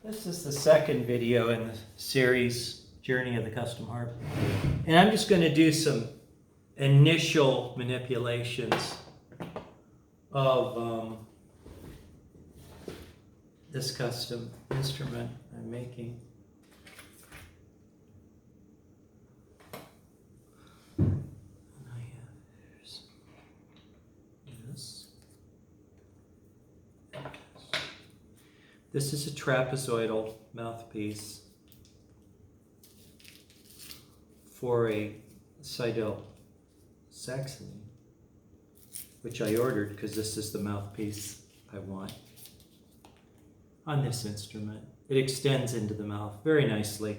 This is the second video in the series, Journey of the Custom Harp. And I'm just going to do some initial manipulations of this custom instrument I'm making. And I have this. This is a trapezoidal mouthpiece for a Seydel Saxony, which I ordered because this is the mouthpiece I want on this instrument. It extends into the mouth very nicely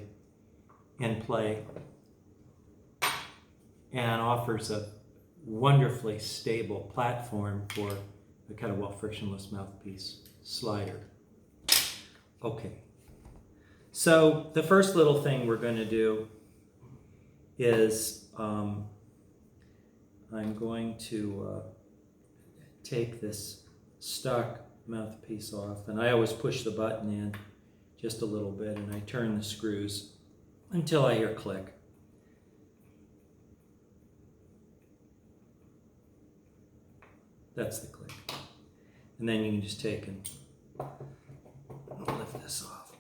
in play and offers a wonderfully stable platform for the Kettlewell frictionless mouthpiece slider. Okay, so the first little thing we're going to do is I'm going to take this stock mouthpiece off, and I always push the button in just a little bit and I turn the screws until I hear click. That's the click. And then you can just take and lift this off.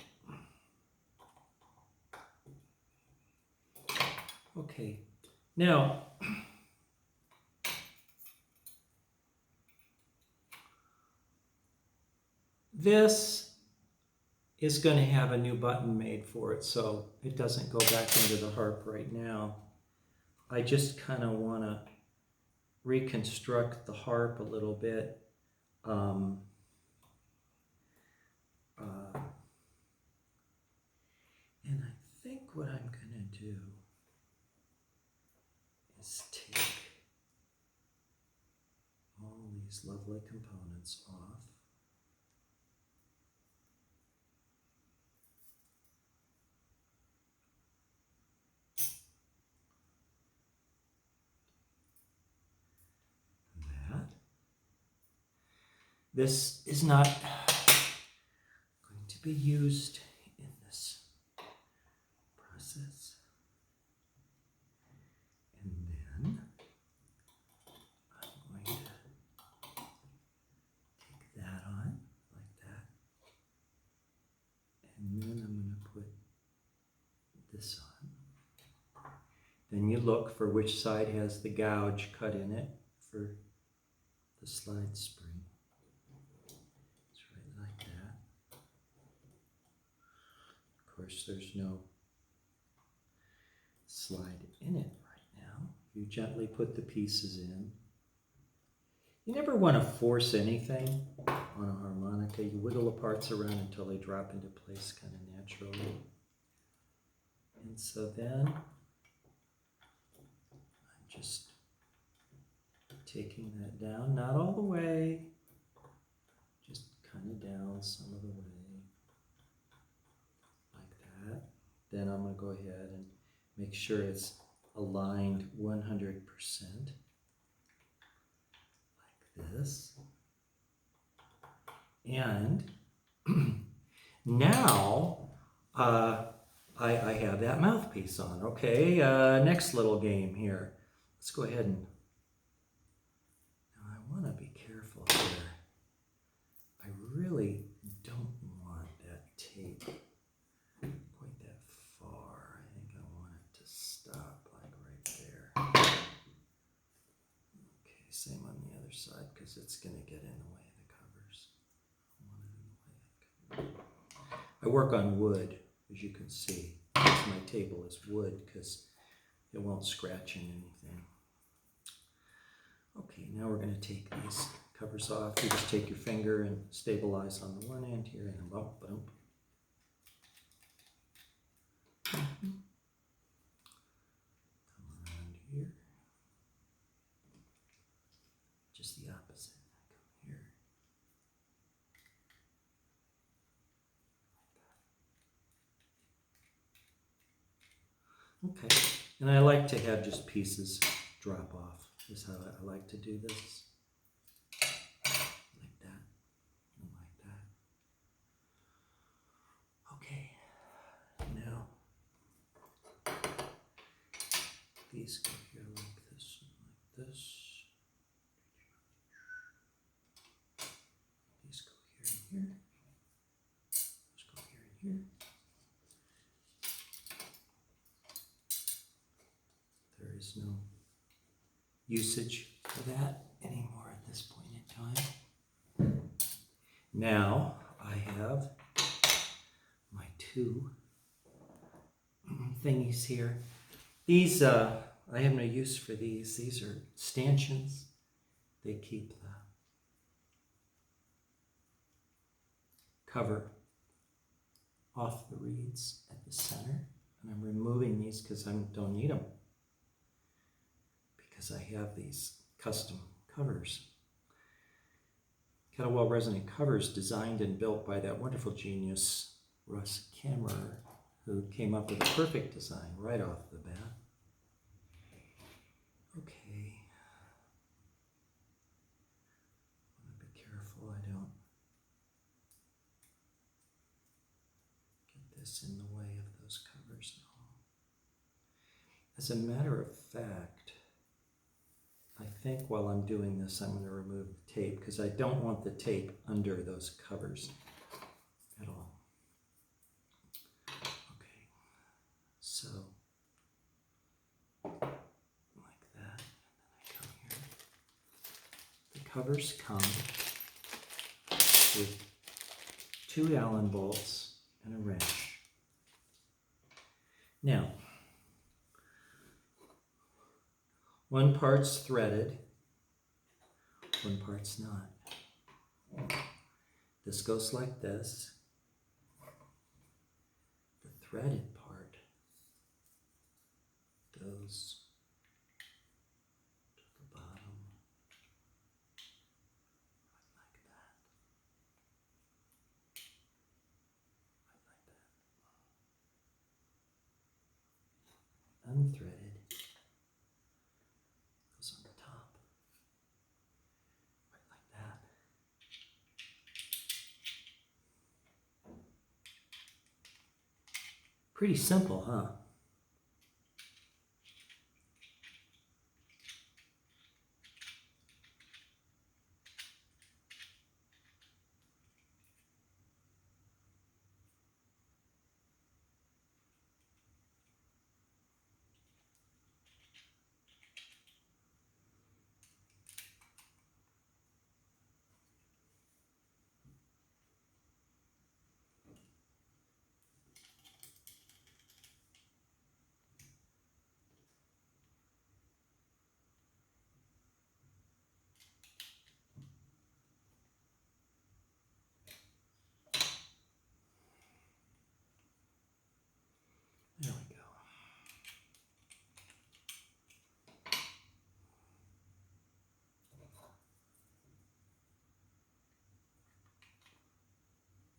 Okay, now this is going to have a new button made for it, so it doesn't go back into the harp right now. I just kind of want to reconstruct the harp a little bit. And I think what I'm going to do is take all these lovely components off. This is not going to be used in this process. And then I'm going to take that on like that. And then I'm going to put this on. Then you look for which side has the gouge cut in it for the slide spring. Of course, there's no slide in it right now. You gently put the pieces in. You never want to force anything on a harmonica. You wiggle the parts around until they drop into place kind of naturally. And so then I'm just taking that down, not all the way, just kind of down some of the way. Then I'm going to go ahead and make sure it's aligned 100% like this. And now I have that mouthpiece on. Okay, next little game here. Let's go ahead and, now I want to be careful here. I really don't want that tape same on the other side because it's going to get in the way of the covers. I work on wood, as you can see. My table is wood because it won't scratch in anything. Okay, now we're going to take these covers off. You just take your finger and stabilize on the one end here and bump, bump. The opposite. I come here. Okay, and I like to have just pieces drop off. Is how I like to do this. Like that, and like that. these go here like this and like this. These go here and here. These go here and here. There is no usage for that anymore at this point in time. Now I have my two thingies here. These, I have no use for these. These are stanchions. They keep the cover off the reeds at the center. And I'm removing these because I don't need them, because I have these custom covers. Kettlewell Resonant Covers, designed and built by that wonderful genius, Russ Camerer, who came up with a perfect design right off the bat. Okay. I want to be careful I don't get this in the way of those covers at all. As a matter of fact, I think while I'm doing this, I'm going to remove the tape because I don't want the tape under those covers at all. Okay, so like that, and then I come here. The covers come with 2 Allen bolts and a wrench. Now, one part's threaded, one part's not. This goes like this. The threaded part goes to the bottom, like that. Like that. Unthreaded. On the top, right like that. Pretty simple, huh? There we go.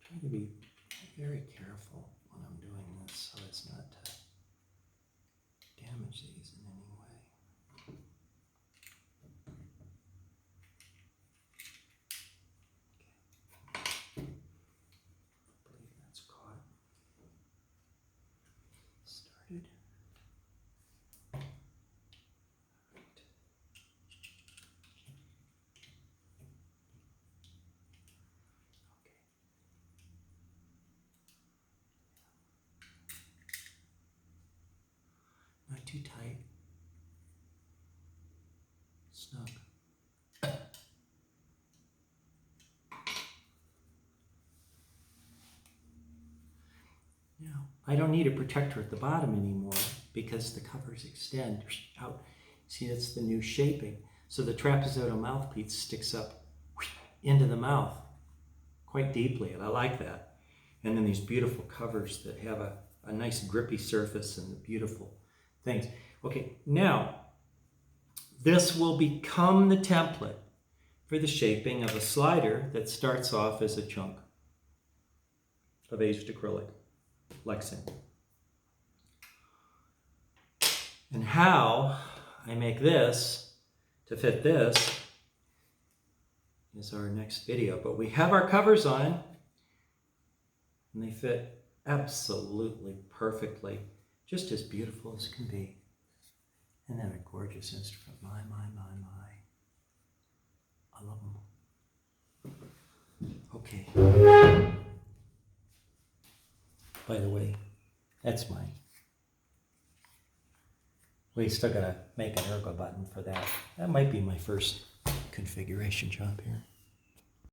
Try to be very careful when I'm doing this so as not to damage these in any way. Okay. I believe that's caught. Started. Right. Okay. Not too tight. Snug. Now, I don't need a protector at the bottom anymore because the covers extend out. See, that's the new shaping. So the trapezoidal mouthpiece sticks up into the mouth quite deeply, and I like that. And then these beautiful covers that have a nice grippy surface and the beautiful things. Okay, now this will become the template for the shaping of a slider that starts off as a chunk of aged acrylic, Lexan. And how I make this to fit this is our next video. But we have our covers on, and they fit absolutely perfectly, just as beautiful as can be. Isn't that a gorgeous instrument? My. I love them. Okay. By the way, that's mine. We still gotta make an ERGO button for that. That might be my first configuration job here.